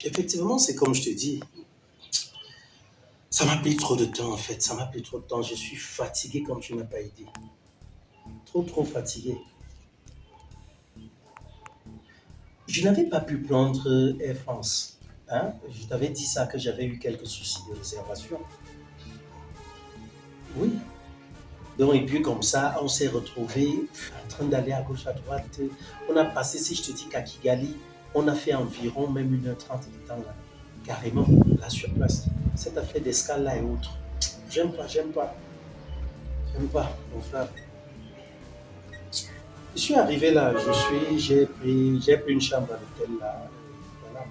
Effectivement, c'est comme je te dis. Ça m'a pris trop de temps en fait. Ça m'a pris trop de temps. Je suis fatigué comme tu n'as pas idée. Trop, trop fatigué. Je n'avais pas pu prendre Air France. Hein? Je t'avais dit ça, que j'avais eu quelques soucis de réservation. Oui. Donc, et puis comme ça, on s'est retrouvés en train d'aller à gauche, à droite. On a passé, si je te dis qu'à Kigali, on a fait environ même 1h30 de temps là. Carrément, là sur place. Cette affaire d'escale là et autres. J'aime pas, j'aime pas, j'aime pas, mon frère. Je suis arrivé là, j'ai pris une chambre à l'hôtel là. Voilà.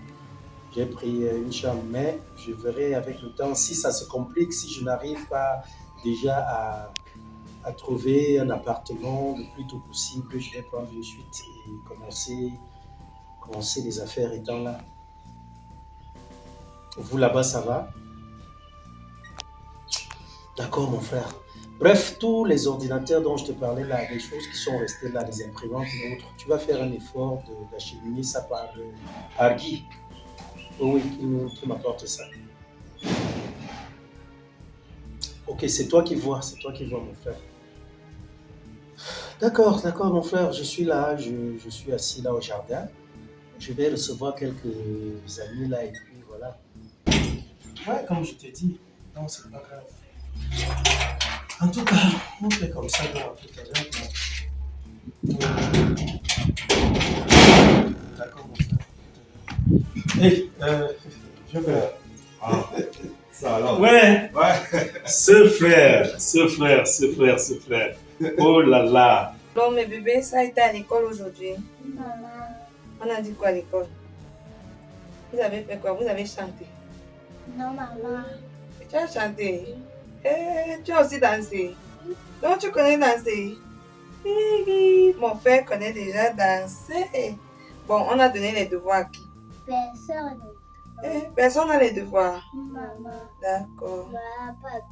J'ai pris une chambre, mais je verrai avec le temps si ça se complique, si je n'arrive pas déjà à trouver un appartement le plus tôt possible, je vais prendre une suite et commencer les affaires étant là. Vous là-bas, ça va? D'accord, mon frère. Bref, tous les ordinateurs dont je te parlais là, les choses qui sont restées là, les imprimantes et autres, tu vas faire un effort d'acheminer ça par Guy. Oh oui, qui m'apporte ça. Ok, c'est toi qui vois, mon frère. D'accord, d'accord, mon frère, je suis là, je suis assis là au jardin. Je vais recevoir quelques amis là et puis voilà. Ouais, comme je t'ai dit, non, c'est pas grave. En tout cas, on fait comme ça dans tout à l'heure. D'accord, mon frère. Hey, je vais. Ah, ça alors. Ouais, Ouais. ce frère. Oh là là. Bon, mes bébés, ça a été à l'école aujourd'hui. Maman, On a dit quoi à l'école? Vous avez fait quoi? Vous avez chanté. non, maman. Tu as chanté. Tu as aussi dansé. Donc, tu connais danser. Hi, mon frère connaît déjà danser. Bon, on a donné les devoirs à qui? Personne. Personne n'a les devoirs. Maman, D'accord. papa,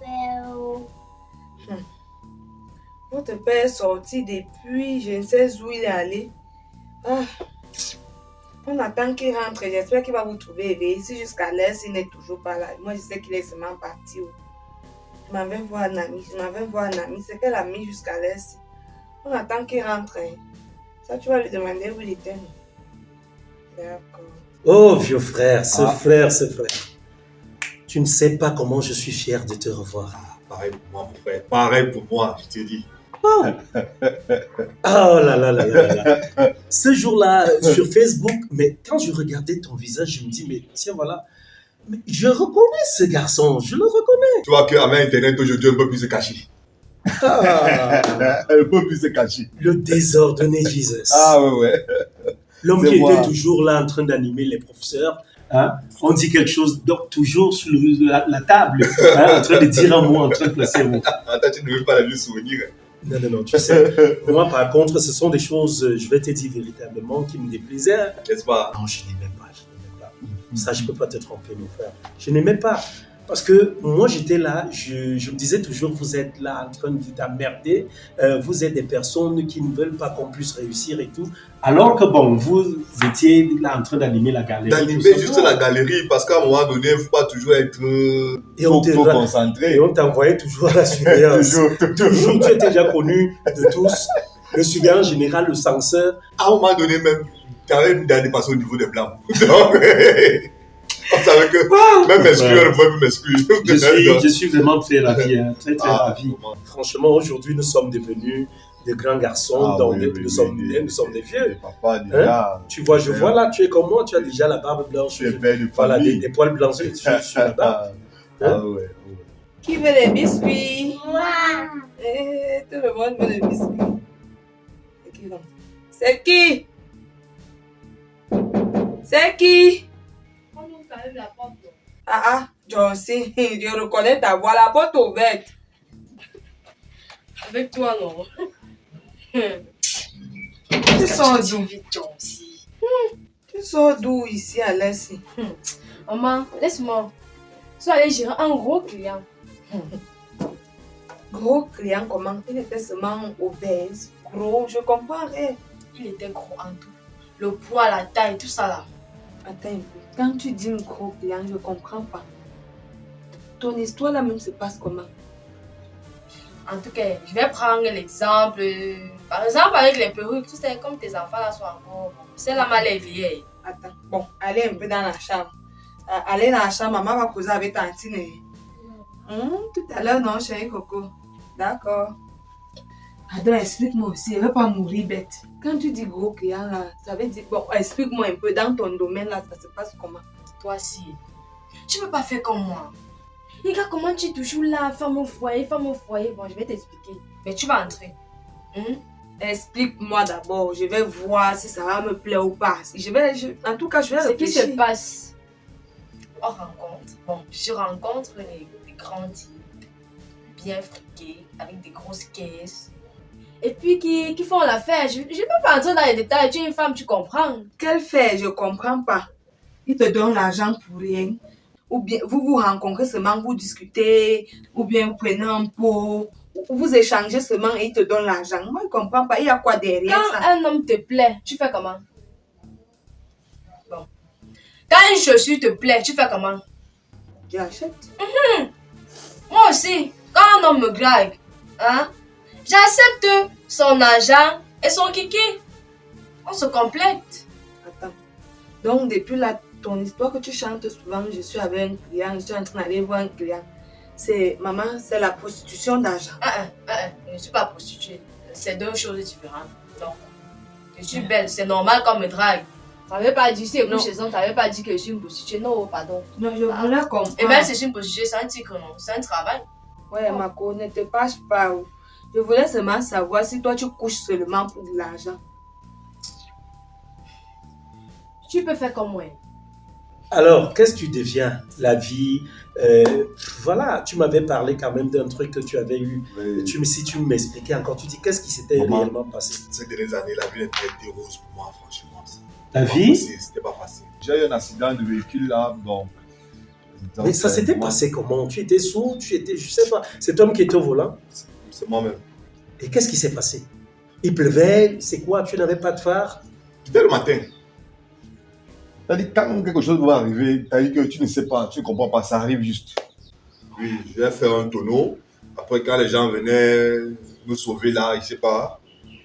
Votre père est sorti depuis, je ne sais où il est allé. Ah, on attend qu'il rentre. J'espère qu'il va vous trouver éveillé. Si jusqu'à l'heure, s'il n'est toujours pas là. Moi, je sais qu'il est seulement parti. Je m'en vais voir un ami. C'est quel ami jusqu'à l'heure? On attend qu'il rentre. Ça, tu vas lui demander où il était. D'accord. Oh, vieux frère, ce Ah. frère, ce frère. Tu ne sais pas comment je suis fier de te revoir. Pareil pour moi, mon frère. Pareil pour moi, je te dis. Oh là là là là là. Ce jour-là, sur Facebook, mais quand je regardais ton visage, je me dis, mais tiens, voilà, mais je reconnais ce garçon, je le reconnais. Tu vois qu'avec Internet aujourd'hui, un peu plus se cacher. Ah, Un peu plus se cacher. le désordonné Jesus. Ah ouais, ouais. L'homme c'est qui moi. était toujours là en train d'animer les professeurs. Hein, on dit quelque chose, donc toujours sur la table, hein, en train de dire un mot, en train de placer un mot. Attends, tu ne veux pas la lui souvenir. Non, non, non, tu sais, moi par contre, ce sont des choses, je vais te dire véritablement, qui me déplaisaient. N'est-ce pas? Non, je n'aimais pas, je n'aimais pas. Ça, je ne peux pas te tromper, mon frère. Je n'aimais pas. Parce que moi, j'étais là, je me disais toujours, vous êtes là en train d'emmerder, vous êtes des personnes qui ne veulent pas qu'on puisse réussir et tout. Alors que bon, vous étiez là en train d'animer la galerie. D'animer juste la galerie, parce qu'à un moment donné, il ne faut pas toujours être trop concentré. Et on t'envoyait toujours à la surveillance. Toujours, tu étais déjà connu de tous. Le surveillant général, le censeur. À un moment donné, même, tu avais une dernière passé au niveau des blancs. Donc, on savait que même m'exclure, elle ne pouvait plus m'exclure. Je suis vraiment très ravi, hein, très très ravi. Comment? Franchement, aujourd'hui, nous sommes devenus des grands garçons, donc nous sommes des vieux. Des papas, déjà. Tu vois, je vois là, tu es comme moi, tu as déjà la barbe blanche. Tu es père de Voilà, famille. des poils blancs sur la barbe. Ah ouais. Qui veut les biscuits? Moi. Tout le monde veut les biscuits. C'est qui, donc? C'est qui? C'est qui? Ah, Johnson, je reconnais ta voix, la porte ouverte. Avec toi, non. Tu sors d'où? vite, Johnson. Tu sors d'où ici à l'est? Maman, laisse-moi. Je suis allée gérer un gros client. Gros client, comment? Il était seulement obèse, gros, je comprends rien. Il était gros en tout. Le poids, la taille, tout ça là. Attends un peu. Quand tu dis un gros client, je ne comprends pas. Ton histoire là-même se passe comment? En tout cas, je vais prendre l'exemple. Par exemple, avec les perruques, tu sais, comme tes enfants là sont encore. C'est la mal éveillée. Attends. Bon, allez un peu dans la chambre. Allez dans la chambre, maman va causer avec Tantine. Tout à l'heure, non, chérie Coco. D'accord. Attends, explique-moi aussi, elle ne veut pas mourir bête. Quand tu dis gros client là, ça veut dire. Bon, explique-moi un peu, dans ton domaine là, ça se passe comment? Toi aussi. Tu ne peux pas faire comme moi. Regarde comment tu es toujours là, femme au foyer, femme au foyer. Bon, je vais t'expliquer. Mais tu vas entrer. Explique-moi d'abord, je vais voir si ça va me plaire ou pas. En tout cas, je vais Ce qui réfléchir. se passe, on rencontre. Bon, je rencontre les grands types, bien friqués, avec des grosses caisses. Et puis qui font l'affaire. Je ne peux pas entrer dans les détails. Tu es une femme, tu comprends. Quel fait? Je comprends pas. Ils te donnent l'argent pour rien. Ou bien vous vous rencontrez seulement, vous discutez, ou bien vous prenez un pot, ou vous échangez seulement et ils te donnent l'argent. Moi, je comprends pas. Il y a quoi derrière Quand ça? un homme te plaît, tu fais comment? Bon. Quand une chaussure te plaît, tu fais comment? Je l'achète. Moi aussi, quand un homme me drague, j'accepte son argent et son kiki. On se complète. Attends. Donc, depuis ton histoire que tu chantes souvent, je suis avec un client, je suis en train d'aller voir un client. Maman, c'est la prostitution d'argent. Je ne suis pas prostituée. C'est deux choses différentes. Donc, je suis belle, c'est normal qu'on me drague. Ça ne veut pas dire, si je chez eux, ça ne veut pas dire que je suis une prostituée. Non, pardon. Non, je voulais comprendre. Et même si je suis une prostituée, c'est un titre, non? C'est un travail. Ouais, Mako, ne te fâche pas. Je voulais seulement savoir si toi tu couches seulement pour de l'argent. Tu peux faire comme moi. Alors, qu'est-ce que tu deviens? La vie, voilà, tu m'avais parlé quand même d'un truc que tu avais eu. Oui. Si tu m'expliquais encore, tu dis qu'est-ce qui s'était Maman, réellement passé? Ces dernières années, la vie était rose pour moi, franchement. Ta vie? C'était pas facile. J'ai eu un accident de véhicule là, donc. Mais ça s'était passé comment? Tu étais sourd, je sais pas, cet homme qui était au volant? C'est moi-même. Et qu'est-ce qui s'est passé? Il pleuvait, c'est quoi? Tu n'avais pas de phare? Dès le matin. C'est-à-dire, quand quelque chose va arriver, c'est-à-dire que tu ne sais pas, tu ne comprends pas, ça arrive juste. Oui, je vais faire un tonneau. Après, quand les gens venaient me sauver là, je ne sais pas,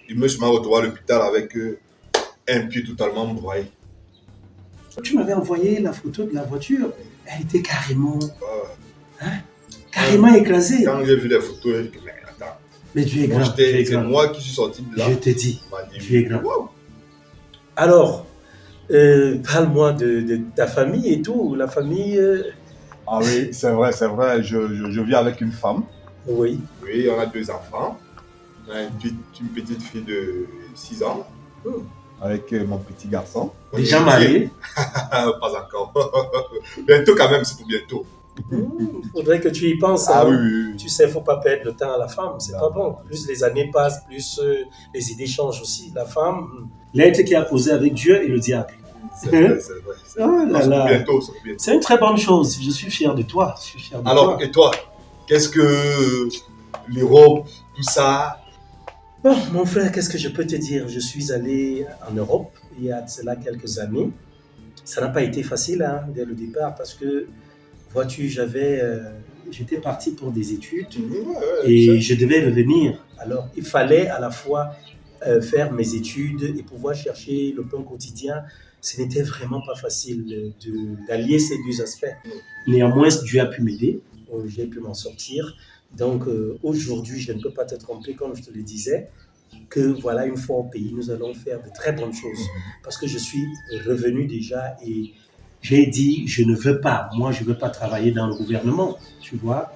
ils me sont retrouvés à l'hôpital avec un pied totalement broyé. Tu m'avais envoyé la photo de la voiture. Elle était carrément, carrément écrasée. Quand j'ai vu les photos, j'ai dit, mais attends. Mais tu es Moi, grand. c'est moi qui suis sorti de là. Je te dis, Il m'a dit, tu es grand. wow. Alors, parle-moi de ta famille et tout. La famille. Ah oui, c'est vrai. Je vis avec une femme. Oui. Oui, on a 2 enfants. On a une petite fille de 6 ans. Avec mon petit garçon. Déjà marié? Pas encore. Bientôt quand même, c'est pour bientôt. Faudrait que tu y penses. Ah hein. oui. Tu sais, il ne faut pas perdre le temps à la femme. C'est Non. pas bon. Plus les années passent, plus les idées changent aussi. La femme, l'être qui a posé avec Dieu et le diable. C'est vrai. Oh là C'est là. pour bientôt, c'est pour bientôt. C'est une très bonne chose. Je suis fier de toi. Alors, et toi, qu'est-ce que l'Europe, tout ça? Bon, mon frère, qu'est-ce que je peux te dire? Je suis allé en Europe il y a de cela quelques années. Ça n'a pas été facile dès le départ parce que, vois-tu, j'étais parti pour des études et je devais revenir. Alors, il fallait à la fois faire mes études et pouvoir chercher le pain quotidien. Ce n'était vraiment pas facile d'allier ces deux aspects. Néanmoins, Dieu a pu m'aider. J'ai pu m'en sortir. Donc aujourd'hui, je ne peux pas te tromper, comme je te le disais, que voilà, une fois au pays, nous allons faire de très bonnes choses. Parce que je suis revenu déjà et j'ai dit, je ne veux pas travailler dans le gouvernement, tu vois.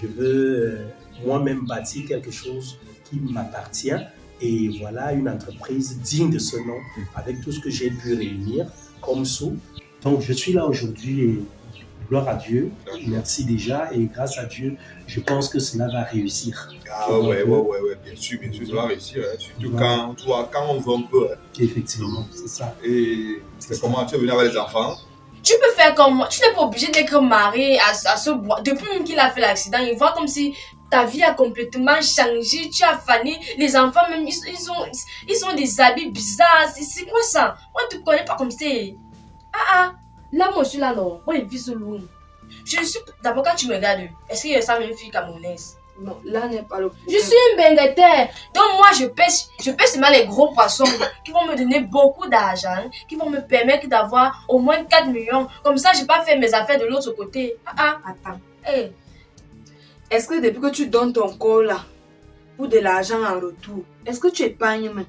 Je veux moi-même bâtir quelque chose qui m'appartient et voilà, une entreprise digne de ce nom, avec tout ce que j'ai pu réunir comme sous. Donc je suis là aujourd'hui et gloire à Dieu, merci déjà, et grâce à Dieu, je pense que cela va réussir. Ah ouais, bien sûr, ça va réussir, hein. Surtout quand on veut un peu. Hein. Effectivement, c'est ça. Et c'est comment tu es venu avec les enfants? Tu peux faire comme moi, tu n'es pas obligé d'être marié à ce bois. Depuis même qu'il a fait l'accident, il voit comme si ta vie a complètement changé, tu as fané, les enfants même, ils ont des habits bizarres, c'est quoi ça? Moi, tu ne connais pas comme ça. Ah, là, moi, je suis là, non. Moi, je vis sur loin. Je suis. D'abord, quand tu me regardes, est-ce qu'il y a ça, une fille camerounaise? Non, là n'est pas le Je suis une benguetaire. Donc, moi, je pêche seulement les gros poissons qui vont me donner beaucoup d'argent, qui vont me permettre d'avoir au moins 4 millions. Comme ça, je n'ai pas fait mes affaires de l'autre côté. Attends. Hey. Est-ce que depuis que tu donnes ton corps là, pour de l'argent en retour, est-ce que tu épargnes même?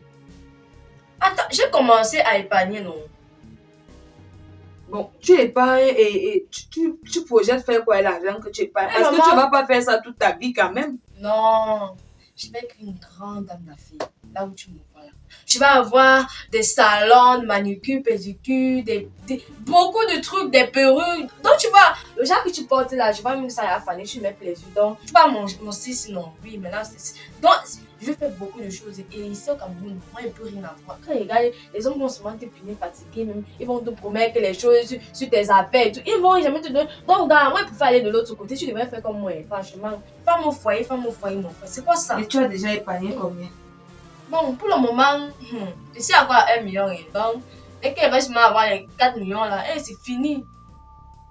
Attends, j'ai commencé à épargner, non? Bon, tu épargnes et tu projettes faire quoi l'argent que tu épargnes? Mais Est-ce que maman- tu ne vas pas faire ça toute ta vie quand même? Non, je vais être une grande dame d'affaires, là où tu me vois là. Je vais avoir des salons de manucure, pédicure, beaucoup de trucs, des perruques. Donc tu vois, le genre que tu portes là, je vais même ça à la famille, tu mets plaisir. Donc tu vas mon style sinon, oui, maintenant c'est... Donc je vais faire beaucoup de choses et ici au Cameroun, moi je ne peux rien avoir. Quand ils regardent, les hommes vont souvent te punir, fatiguer même, ils vont te promettre les choses sur tes affaires et tout. Ils vont jamais te donner. Donc regarde, moi pour faire aller de l'autre côté, tu devrais faire comme moi, franchement. Femme au foyer, mon frère. C'est quoi ça? Et tu as déjà épargné combien? Bon, pour le moment, ici à quoi 1 million. Donc, dès qu'elle va seulement avoir les 4 millions là, c'est fini.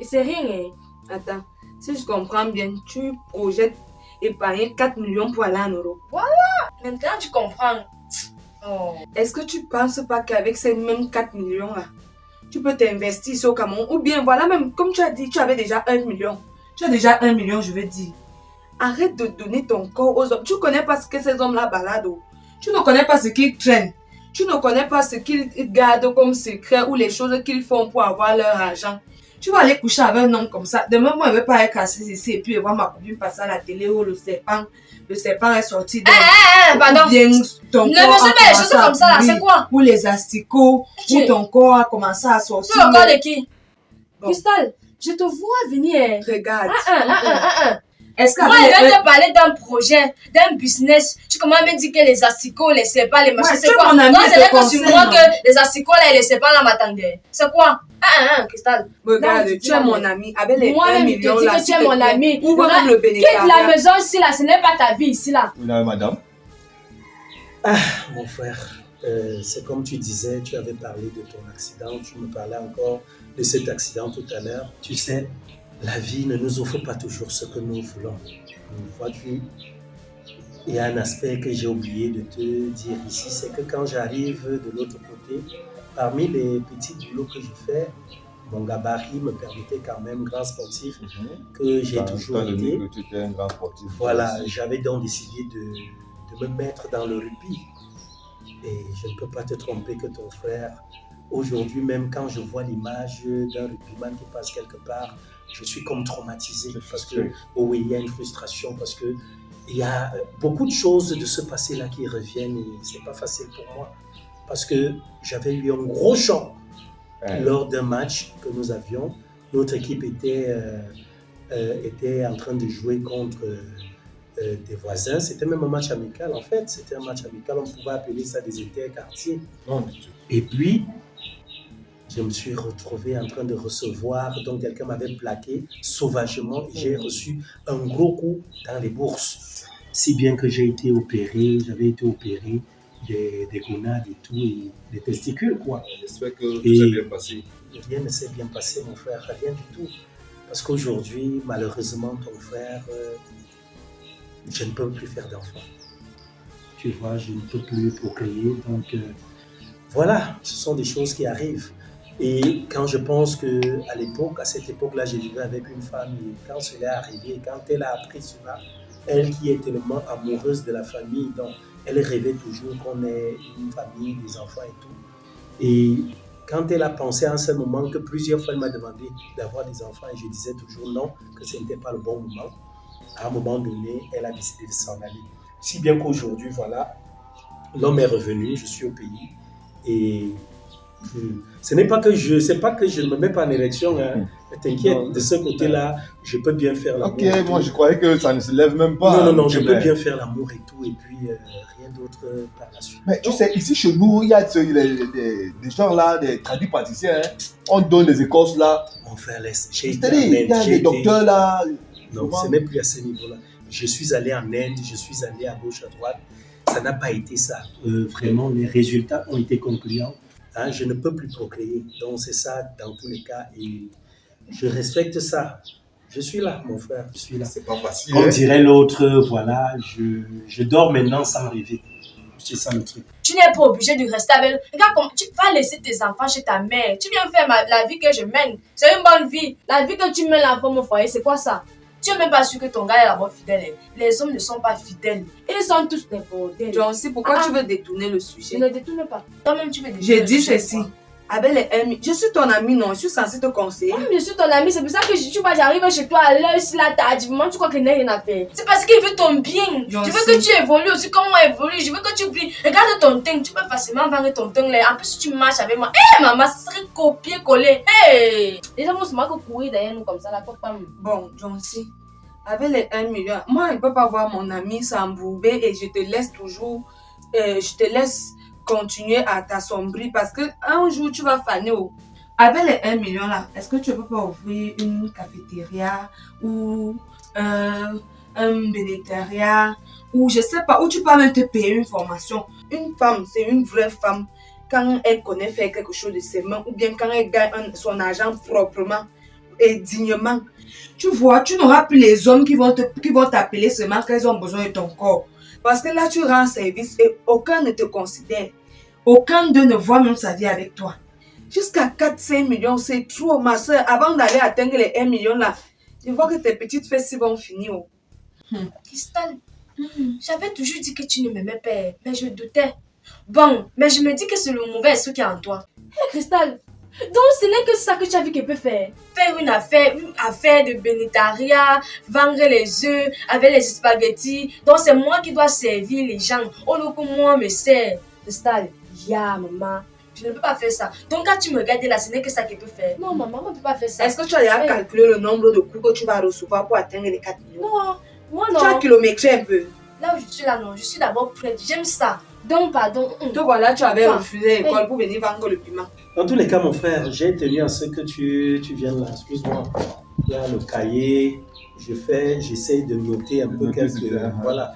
Et c'est rien. Attends, si je comprends bien, tu projettes épargner 4 millions pour aller en Europe. Maintenant, tu comprends. Oh. Est-ce que tu ne penses pas qu'avec ces mêmes 4 millions là, tu peux t'investir ici au Cameroun? Ou bien voilà, même comme tu as dit, tu avais déjà 1 million. Tu as déjà 1 million, je veux dire. Arrête de donner ton corps aux hommes. Tu ne connais pas ce que ces hommes-là baladent. Tu ne connais pas ce qu'ils traînent. Tu ne connais pas ce qu'ils gardent comme secret ou les choses qu'ils font pour avoir leur argent. Tu vas aller coucher avec un homme comme ça. Demain, moi, je ne vais pas être assise ici et puis voir ma copine passer à la télé où le serpent est sorti de... Pardon. Bien, ton Ne corps me sais a pas les commencé choses à comme ça là, brûler. c'est quoi? Ou les asticots, Ok. où ton corps a commencé à sortir. Tu es encore de qui? Bon. Cristal, je te vois venir. Regarde. Moi, Est-ce je qu'avec viens te parler d'un projet, d'un business. Tu commences à me dire que les asticots, les serpents, les machins, Ouais, c'est tu es quoi? mon ami, Donc, je c'est te vrai que tu conseille, vois non? que les asticots là et les serpents là m'attendaient. C'est quoi? Cristal. Regarde, Non, tu es mon ami. Avec les 1 Moi-même, je te million dis là, que tu s'il es te mon plaît, ami. ouvre Regarde, même le quitte la bénéficiaire. maison ici là, ce n'est pas ta vie ici là. Vous n'avez madame? Mon frère, c'est comme tu disais, tu avais parlé de ton accident, tu me parlais encore de cet accident tout à l'heure. Tu sais, la vie ne nous offre pas toujours ce que nous voulons. Vois-tu, il y a un aspect que j'ai oublié de te dire ici, c'est que quand j'arrive de l'autre côté, parmi les petits boulots que je fais, mon gabarit me permettait quand même, grand sportif, que j'ai toujours été. Que tu étais un grand sportif. Voilà, j'avais donc décidé de me mettre dans le rugby. Et je ne peux pas te tromper que ton frère, aujourd'hui même quand je vois l'image d'un rugbyman qui passe quelque part, je suis comme traumatisé parce que oui, il y a une frustration parce que il y a beaucoup de choses de ce passé-là qui reviennent et c'est pas facile pour moi parce que j'avais eu un gros choc lors d'un match que nous avions. Notre équipe était en train de jouer contre des voisins. C'était même un match amical en fait. C'était un match amical, on pouvait appeler ça des interquartiers. Et puis, je me suis retrouvé en train de recevoir, donc quelqu'un m'avait plaqué sauvagement et j'ai reçu un gros coup dans les bourses. Si bien que j'ai été opéré, j'avais été opéré des gonades et tout, et des testicules quoi. J'espère que tout s'est bien passé. Rien ne s'est bien passé mon frère, rien du tout. Parce qu'aujourd'hui, malheureusement, ton frère, je ne peux plus faire d'enfants. Tu vois, je ne peux plus procréer, donc voilà, ce sont des choses qui arrivent. Et quand je pense qu'à l'époque, à cette époque-là, je vivais avec une femme et quand cela est arrivé, quand elle a appris cela, elle qui est tellement amoureuse de la famille, donc elle rêvait toujours qu'on ait une famille, des enfants et tout. Et quand elle a pensé à un seul moment que plusieurs fois elle m'a demandé d'avoir des enfants et je disais toujours non, que ce n'était pas le bon moment, à un moment donné, elle a décidé de s'en aller. Si bien qu'aujourd'hui, voilà, l'homme est revenu, je suis au pays et ce n'est pas que je ne me mets pas en érection, hein. T'inquiète, de ce côté-là, je peux bien faire l'amour. Ok, moi je croyais que ça ne se lève même pas. Non, je peux bien faire l'amour et tout, et puis rien d'autre par la suite. Mais tu sais, ici chez nous, il y a des gens là, des traduits praticiens, hein. On donne des écorces là. Mon frère, j'ai été C'est-à-dire, il y a des docteurs là. Non, ce n'est plus à ce niveau-là. Je suis allé en Inde, je suis allé à gauche, à droite. Ça n'a pas été ça. Vraiment, les résultats ont été concluants. Hein, je ne peux plus procréer. Donc c'est ça dans tous les cas et je respecte ça. Je suis là, mon frère, je suis là. C'est pas facile. Comme Hein. dirait l'autre, voilà, je dors maintenant sans rêver. C'est ça le truc. Tu n'es pas obligé de rester avec. Regarde, tu vas laisser tes enfants chez ta mère. Tu viens faire la vie que je mène. C'est une bonne vie. La vie que tu mènes là pour mon foyer, c'est quoi ça? Tu n'es même pas sûr que ton gars est d'abord fidèle. Les hommes ne sont pas fidèles. Ils sont tous des bordels. Johnson, pourquoi tu veux détourner le Je sujet? ne détourne pas. Toi-même, tu veux détourner J'ai le dit sujet, ceci. quoi. Avec les amis, je suis ton ami, non? Je suis censée te conseiller. Oui, je suis ton ami, c'est pour ça que tu vois, j'arrive chez toi à l'heure, si là, tardivement, tu crois qu'il n'y a rien à faire. C'est parce qu'il veut ton bien. J'en Je veux sais. que tu évolues aussi comme moi évolue. Je veux que tu oublies. Regarde ton teint, tu peux facilement vendre ton teint là. En plus, si tu marches avec moi, hé maman, ça serait copier-coller. Hé! Les gens vont se marquer courir derrière nous comme ça, là, papa. Bon, Johnson, avec les 1 million, moi, je ne peux pas voir mon ami s'embourber et je te laisse toujours, je te laisse continuer à t'assombrir parce que un jour, tu vas faner. Avec les 1 million là, est-ce que tu ne peux pas ouvrir une cafétéria ou un bénétariat ou je sais pas, où tu peux même te payer une formation. Une femme, c'est une vraie femme quand elle connaît faire quelque chose de ses mains ou bien quand elle gagne son argent proprement et dignement. Tu vois, tu n'auras plus les hommes qui vont t'appeler seulement quand ils ont besoin de ton corps. Parce que là, tu rends service et aucun ne te considère. Aucun d'eux ne voit même sa vie avec toi. Jusqu'à 4-5 millions, c'est trop, ma soeur. Avant d'aller atteindre les 1 million là, tu vois que tes petites fesses vont finir. Cristal, j'avais toujours dit que tu ne m'aimais pas, mais je doutais. Bon, mais je me dis que c'est le mauvais esprit qui est en toi. Hé, Cristal, donc ce n'est que ça que tu as vu qu'elle peut faire. Faire une affaire de bénétariat, vendre les œufs avec les spaghettis. Donc c'est moi qui dois servir les gens. Au lieu que moi me sers. Cristal, maman. Je ne peux pas faire ça. Donc quand tu me regardes là, ce n'est que ça qu'elle peut faire. Non, maman, on ne peut pas faire ça. Est-ce que tu as déjà calculé le nombre de coups que tu vas recevoir pour atteindre les 4 millions? Non, moi non. Tu as kilométré un peu. Là où je suis là, non. Je suis d'abord prête. J'aime ça. Donc, pardon. Donc voilà, tu avais Enfin, refusé l'école pour venir vendre le piment. Dans tous les cas, mon frère, j'ai tenu à ce que tu viennes là. Excuse-moi. Il y a le cahier. J'essaie de noter un peu quelques. Voilà.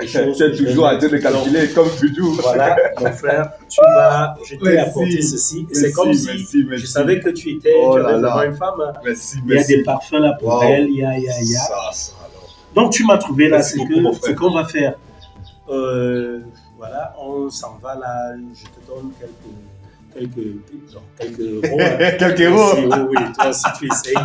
C'est toujours à dire de calculer comme toujours. Voilà, mon frère, je t'ai apporté ceci. C'est comme si je savais que tu étais vraiment une femme. Merci, il y a des parfums là pour elle, il y a. Ça, alors. Donc tu m'as trouvé là, Merci beaucoup, mon frère. ce qu'on va faire. Voilà, on s'en va là, je te donne quelques euros. Hein. Quelques euros. Oui, toi aussi tu essayes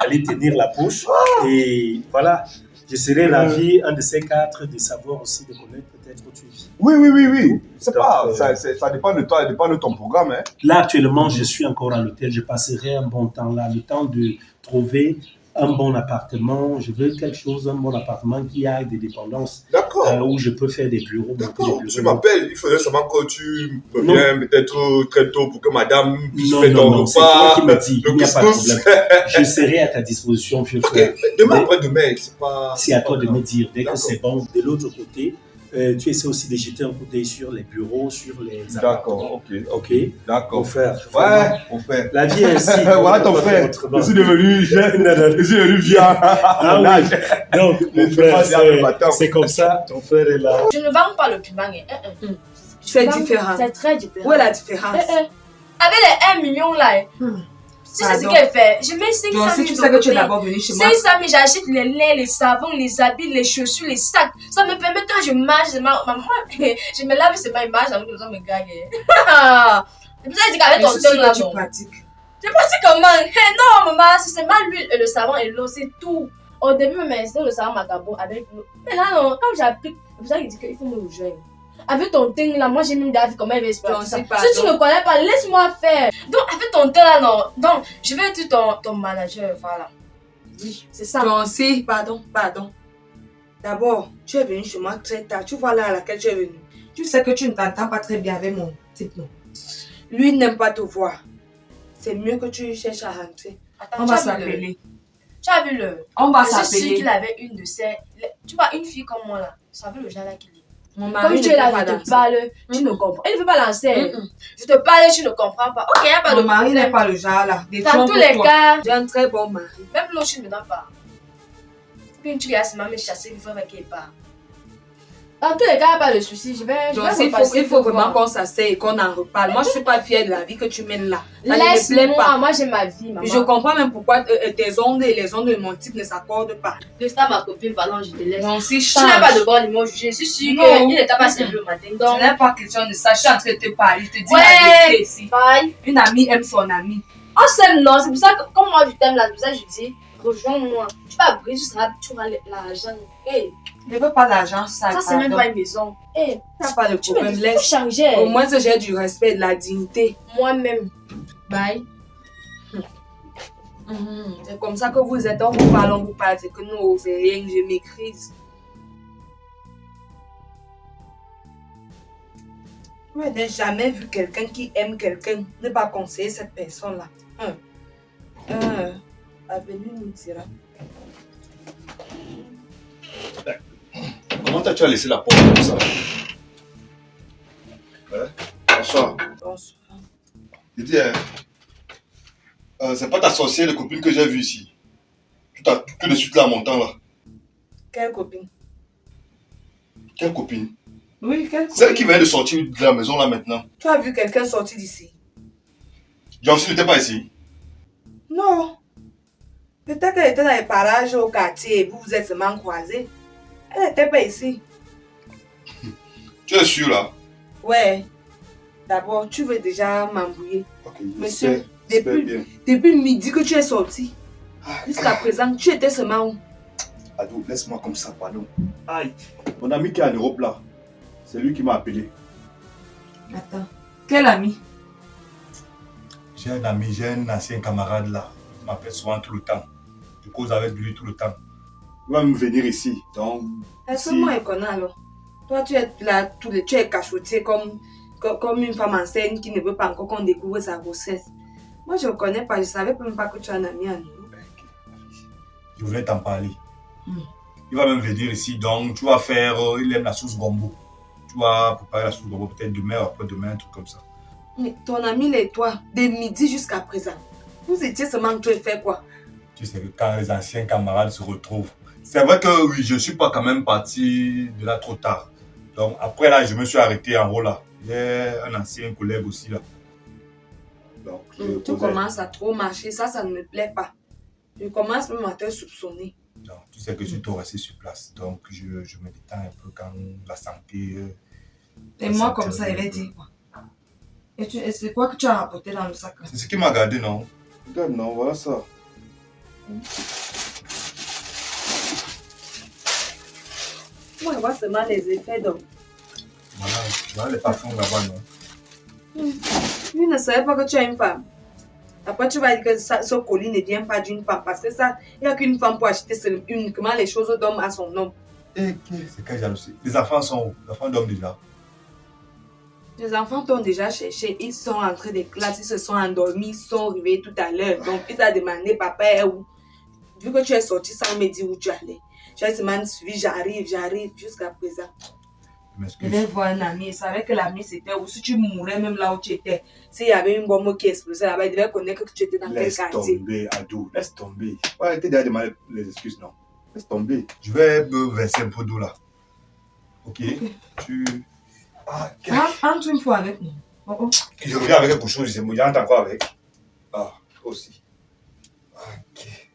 d'aller tenir la poche. Et voilà, je serai ravi, un de ces quatre, de savoir aussi, de connaître peut-être où tu vis. Oui. C'est Donc, pas, ça dépend de toi, ça dépend de ton programme. Hein. Là, actuellement, je suis encore à l'hôtel. Je passerai un bon temps là, le temps de trouver un bon appartement. Je veux un bon appartement qui a des dépendances. D'accord. Où je peux faire des bureaux. D'accord. Tu m'appelles. Il faudrait seulement que tu reviennes peut-être très tôt pour que madame puisse faire ton repas. C'est toi qui me dis. Il n'y a pas de problème. Je serai à ta disposition, vieux frère. Demain après-demain, c'est pas. C'est à toi de me dire. Dès que c'est bon, de l'autre côté, tu essaies aussi de jeter un coup d'œil sur les bureaux, sur les appartements. D'accord, ok. D'accord. Mon frère. Ouais, mon frère. La vie est ainsi. Voilà ton frère. Je suis devenu vieux. Ah oui. Donc, mon frère, c'est comme ça. Ton frère est là. Je ne vends pas le piment. C'est différent. C'est très différent. Où est la différence? Avec les 1 million là. Si c'est ce qu'elle fait, je mets 500 000. Si tu sais que tu es d'abord venu chez moi. 500 000, j'achète les laits, les savons, les habits, les chaussures, les sacs. Ça me permet quand je marche, je me lave seulement une marche avec les gens me gagnent. C'est pour ça que je dis qu'avec ton tonne là, tu non. pratiques. Je pratique comment? Non, maman, c'est seulement l'huile et le savon et l'eau, c'est tout. Au début, c'était le savon macabo avec l'eau. Mais là, non, quand j'applique, c'est pour ça qu'il dit qu'il faut me rejoindre. Avec ton teint là, moi j'ai même d'avis comment elle va expliquer ça. Si tu ne connais pas, laisse-moi faire. Donc avec ton teint là, non. Donc je vais être ton manager, voilà. Oui, c'est ça. Donc si, pardon. D'abord, tu es venu chez moi très tard. Tu vois là à laquelle tu es venu. Tu sais que tu ne t'entends pas très bien avec mon type, non. Lui n'aime pas te voir. C'est mieux que tu cherches à rentrer. Attends, on va s'appeler. Tu as vu le. On va s'appeler. Je suis sûre s'appeler. qu'il avait une de ces. Tu vois, une fille comme moi là. Tu savais le genre là qu'il est. Mon Comme mari tu ne es là, peut pas je te danser. parle, tu ne comprends. Il ne veut pas lancer. Je te parle, tu ne comprends pas. Ok, il n'y a pas de Mon mari problème. n'est pas le genre là. Dans tous les cas, j'ai un très bon mari. même l'eau, tu ne me donnes pas. Puis tu viens seulement me chasser, il faut avec elle part. Dans tous les cas, pas de souci. Je vais Donc, repasser il faut te vraiment voir. qu'on s'asseye et qu'on en reparle. Moi, je suis pas fière de la vie que tu mènes là. Ça ne me plaît Laisse-moi, pas. moi j'ai ma vie, maman. Je comprends même pourquoi tes ongles et les ongles de mon type ne s'accordent pas. Laisse ta ma copine, pardon, je te laisse. Donc, si Tu n'as pas de bon niveau, je suis sûre qu'il n'était pas levé le matin. Donc, Ce n'est pas question de ça. Je suis en train de te parler. Je te dis la ouais, vérité ici. bye. Une amie aime son amie. On s'aime, non. C'est pour ça que, comme moi je t'aime là, c'est pour ça que je dis, rejoins-moi. Tu vas briller, tu auras l'argent. Hey, Je ne veux pas d'argent, ça. ça, c'est même pas une maison. Hey, Tu n'as pas de tu me problème. dis, Laisse. faut changer. Au moins, j'ai du respect, de la dignité. Moi-même. Bye. C'est comme ça que vous êtes. On vous parle. C'est que nous, c'est rien que je m'écrise. Je n'ai jamais vu quelqu'un qui aime quelqu'un ne pas conseiller cette personne-là. Avenue nous dira. Comment tu as laissé la porte comme ça? Hein? Bonsoir. Bonsoir. Je dis, c'est pas ta sorcière de copine que j'ai vue ici. Tout de suite là en montant là. Quelle copine? Quelle copine? Oui, quelle Celle copine? qui vient de sortir de la maison là maintenant. Tu as vu quelqu'un sortir d'ici? Jancy n'était pas ici. Non. Peut-être qu'elle était dans les parages au quartier et vous vous êtes seulement croisés. Elle n'était pas ici. Tu es sûr là? Ouais. D'abord, tu veux déjà m'embrouiller. Ok, Monsieur, j'espère bien. Depuis midi que tu es sorti, jusqu'à présent, tu étais seulement où? Ado, laisse-moi comme ça, pardon. Aïe. Mon ami qui est en Europe là, c'est lui qui m'a appelé. Attends. Quel ami? J'ai un ami, j'ai un ancien camarade là. Il m'appelle souvent tout le temps. Je cause avec lui tout le temps. Il va me venir ici. Donc, Est-ce que moi, je connais alors? Toi, tu es là, tu es cachotier comme une femme enceinte qui ne veut pas encore qu'on découvre sa grossesse. Moi, je ne connais pas, je ne savais même pas que tu as un ami à nous. je voulais t'en parler. Il va même venir ici. Donc, tu vas faire. Il aime la sauce gombo. Tu vas préparer la sauce gombo peut-être demain ou après-demain, un truc comme ça. Mais ton ami et toi, de midi jusqu'à présent, vous étiez seulement en train de faire quoi? Tu sais que quand les anciens camarades se retrouvent, c'est vrai que oui, je ne suis pas quand même parti de là trop tard. Donc après là, je me suis arrêté en haut là. J'ai un ancien collègue aussi là. Donc, Tu commences à trop marcher, ça ne me plaît pas. Je commence même à te soupçonner. Donc, tu sais que je suis tout resté sur place. Donc je me détends un peu quand la santé... Et moi comme ça, il va dire quoi? Et c'est quoi que tu as rapporté dans le sac? C'est ce qui m'a gardé, non? Regarde, non, voilà ça. Moi, je vois seulement les effets d'homme. Voilà les parfums là-bas, non? Je ne savais pas que tu as une femme. Après, tu vas dire que ce colis ne vient pas d'une femme. Parce que ça, il n'y a qu'une femme pour acheter uniquement les choses d'homme à son nom. C'est quelle jalousie? Les enfants sont où? Les enfants dorment déjà. Les enfants t'ont déjà cherché. Ils sont entrés des classes, ils se sont endormis, ils sont arrivés tout à l'heure. Donc, il t'a demandé, papa est où? Vu que tu es sorti sans me dire où tu allais. Tu as seulement suivi, j'arrive jusqu'à présent. Je vais voir un ami, il savait que l'ami c'était où. Si tu mourrais même là où tu étais, s'il y avait une bombe qui explosait là-bas, il devait connaître que tu étais dans quel quartier. Laisse tomber, Adou, laisse tomber. Ouais, t'es déjà demandé les excuses, non? Laisse tomber. Je vais me verser un peu d'eau là. Ok? Tu... Entre une fois avec nous. Je reviens avec quelque chose, il entre encore avec. Aussi. Ok.